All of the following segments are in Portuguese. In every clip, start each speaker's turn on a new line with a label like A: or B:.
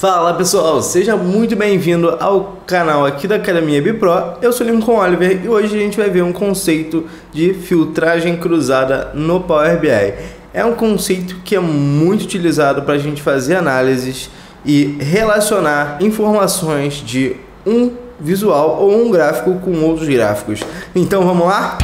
A: Fala pessoal, seja muito bem-vindo ao canal aqui da Academia Bipro. Eu sou Lincoln Oliver e hoje a gente vai ver um conceito de filtragem cruzada no Power BI. É um conceito que é muito utilizado para a gente fazer análises e relacionar informações de um visual ou um gráfico com outros gráficos. Então vamos lá?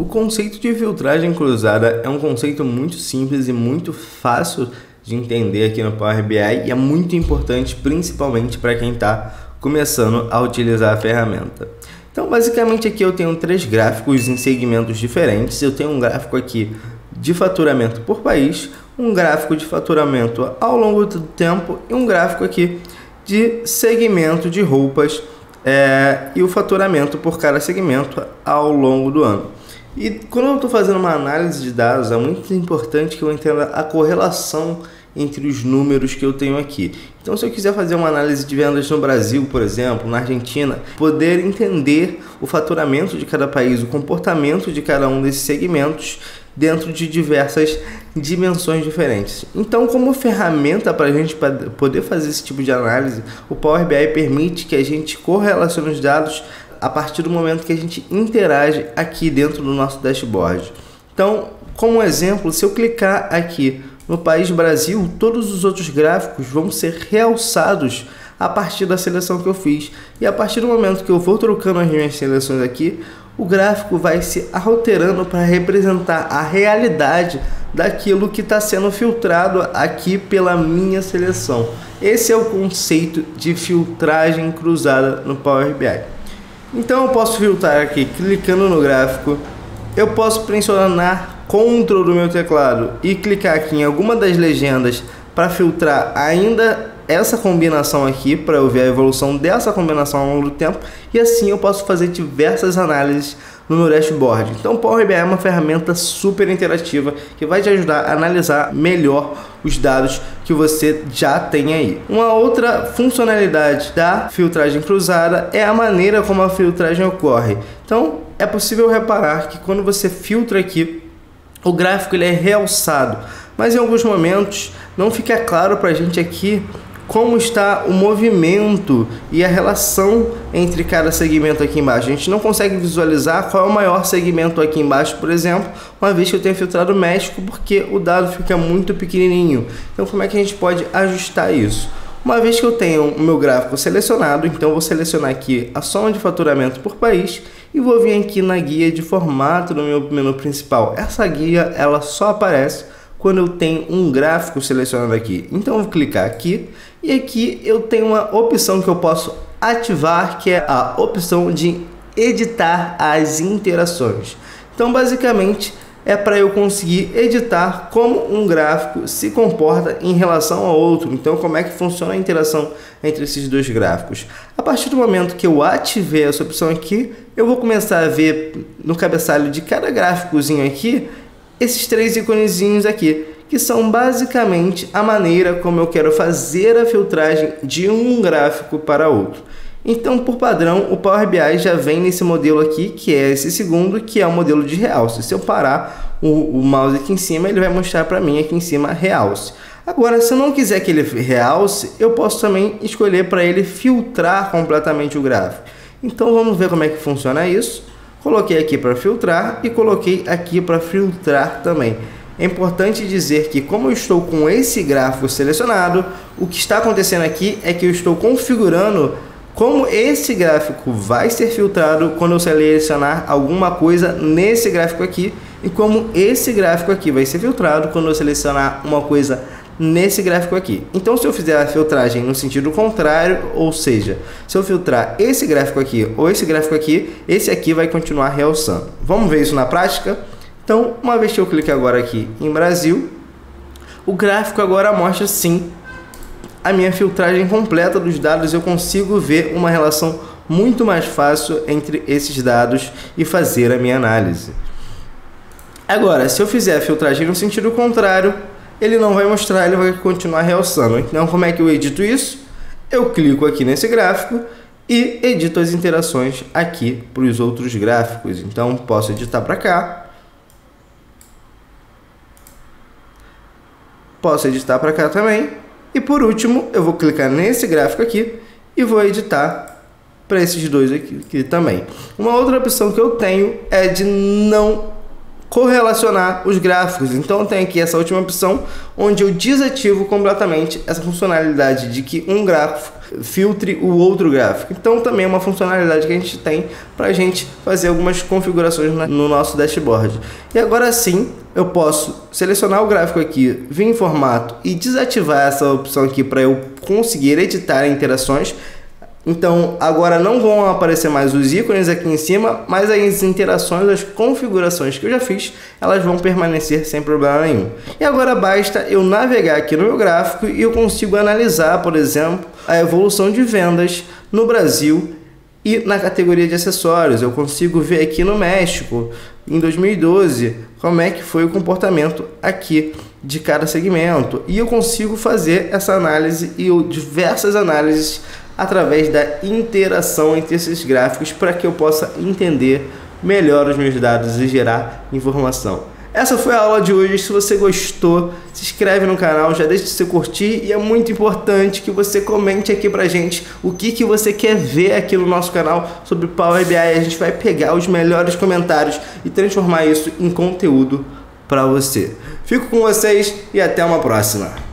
A: O conceito de filtragem cruzada é um conceito muito simples e muito fácil de entender aqui no Power BI e é muito importante principalmente para quem está começando a utilizar a ferramenta. Então basicamente aqui eu tenho três gráficos em segmentos diferentes. Eu tenho um gráfico aqui de faturamento por país, um gráfico de faturamento ao longo do tempo e um gráfico aqui de segmento de roupas e o faturamento por cada segmento ao longo do ano. E quando eu estou fazendo uma análise de dados, é muito importante que eu entenda a correlação entre os números que eu tenho aqui. Então, se eu quiser fazer uma análise de vendas no Brasil, por exemplo, na Argentina, poder entender o faturamento de cada país, o comportamento de cada um desses segmentos dentro de diversas dimensões diferentes. Então, como ferramenta para a gente poder fazer esse tipo de análise, o Power BI permite que a gente correlacione os dados a partir do momento que a gente interage aqui dentro do nosso dashboard. Então, como exemplo, se eu clicar aqui no país Brasil, todos os outros gráficos vão ser realçados a partir da seleção que eu fiz. E a partir do momento que eu vou trocando as minhas seleções aqui, o gráfico vai se alterando para representar a realidade daquilo que está sendo filtrado aqui pela minha seleção. Esse é o conceito de filtragem cruzada no Power BI. Então eu posso filtrar aqui clicando no gráfico, eu posso pressionar Ctrl do meu teclado e clicar aqui em alguma das legendas para filtrar ainda essa combinação aqui, para eu ver a evolução dessa combinação ao longo do tempo, e assim eu posso fazer diversas análises no meu dashboard. Então o Power BI é uma ferramenta super interativa que vai te ajudar a analisar melhor os dados que você já tem aí. Uma outra funcionalidade da filtragem cruzada é a maneira como a filtragem ocorre. Então é possível reparar que quando você filtra aqui, o gráfico ele é realçado, mas em alguns momentos não fica claro para a gente aqui como está o movimento e a relação entre cada segmento aqui embaixo. A gente não consegue visualizar qual é o maior segmento aqui embaixo, por exemplo, uma vez que eu tenha filtrado o México, porque o dado fica muito pequenininho. Então como é que a gente pode ajustar isso? Uma vez que eu tenho o meu gráfico selecionado, então eu vou selecionar aqui a soma de faturamento por país e vou vir aqui na guia de formato no meu menu principal. Essa guia ela só aparece quando eu tenho um gráfico selecionado aqui. Então eu vou clicar aqui e aqui eu tenho uma opção que eu posso ativar, que é a opção de editar as interações. Então basicamente é para eu conseguir editar como um gráfico se comporta em relação ao outro. Então como é que funciona a interação entre esses dois gráficos. A partir do momento que eu ativei essa opção aqui, eu vou começar a ver no cabeçalho de cada gráficozinho aqui esses três iconezinhos aqui, que são basicamente a maneira como eu quero fazer a filtragem de um gráfico para outro. Então, por padrão, o Power BI já vem nesse modelo aqui, que é esse segundo, que é o modelo de realce. Se eu parar o mouse aqui em cima, ele vai mostrar para mim aqui em cima realce. Agora, se eu não quiser que ele realce, eu posso também escolher para ele filtrar completamente o gráfico. Então, vamos ver como é que funciona isso. Coloquei aqui para filtrar e coloquei aqui para filtrar também. É importante dizer que como eu estou com esse gráfico selecionado, o que está acontecendo aqui é que eu estou configurando como esse gráfico vai ser filtrado quando eu selecionar alguma coisa nesse gráfico aqui e como esse gráfico aqui vai ser filtrado quando eu selecionar uma coisa nesse gráfico aqui. Então se eu fizer a filtragem no sentido contrário, ou seja, se eu filtrar esse gráfico aqui ou esse gráfico aqui, esse aqui vai continuar realçando. Vamos ver isso na prática? Então, uma vez que eu clique agora aqui em Brasil, o gráfico agora mostra sim a minha filtragem completa dos dados. Eu consigo ver uma relação muito mais fácil entre esses dados e fazer a minha análise. Agora, se eu fizer a filtragem no sentido contrário, ele não vai mostrar, ele vai continuar realçando. Então, como é que eu edito isso? Eu clico aqui nesse gráfico e edito as interações aqui para os outros gráficos. Então posso editar para cá, posso editar para cá também, e por último eu vou clicar nesse gráfico aqui e vou editar para esses dois aqui também. Uma outra opção que eu tenho é de não correlacionar os gráficos. Então eu tenho aqui essa última opção, onde eu desativo completamente essa funcionalidade de que um gráfico filtre o outro gráfico. Então também é uma funcionalidade que a gente tem para a gente fazer algumas configurações no nosso dashboard. E agora sim eu posso selecionar o gráfico aqui, vir em formato e desativar essa opção aqui para eu conseguir editar interações. Então agora não vão aparecer mais os ícones aqui em cima, mas as interações, as configurações que eu já fiz, elas vão permanecer sem problema nenhum. E agora basta eu navegar aqui no meu gráfico e eu consigo analisar, por exemplo, a evolução de vendas no Brasil e na categoria de acessórios. Eu consigo ver aqui no México, em 2012, como é que foi o comportamento aqui de cada segmento. E eu consigo fazer essa análise e diversas análises através da interação entre esses gráficos para que eu possa entender melhor os meus dados e gerar informação. Essa foi a aula de hoje. Se você gostou, se inscreve no canal, já deixa de seu curtir, e é muito importante que você comente aqui pra gente o que você quer ver aqui no nosso canal sobre Power BI. A gente vai pegar os melhores comentários e transformar isso em conteúdo para você. Fico com vocês e até uma próxima.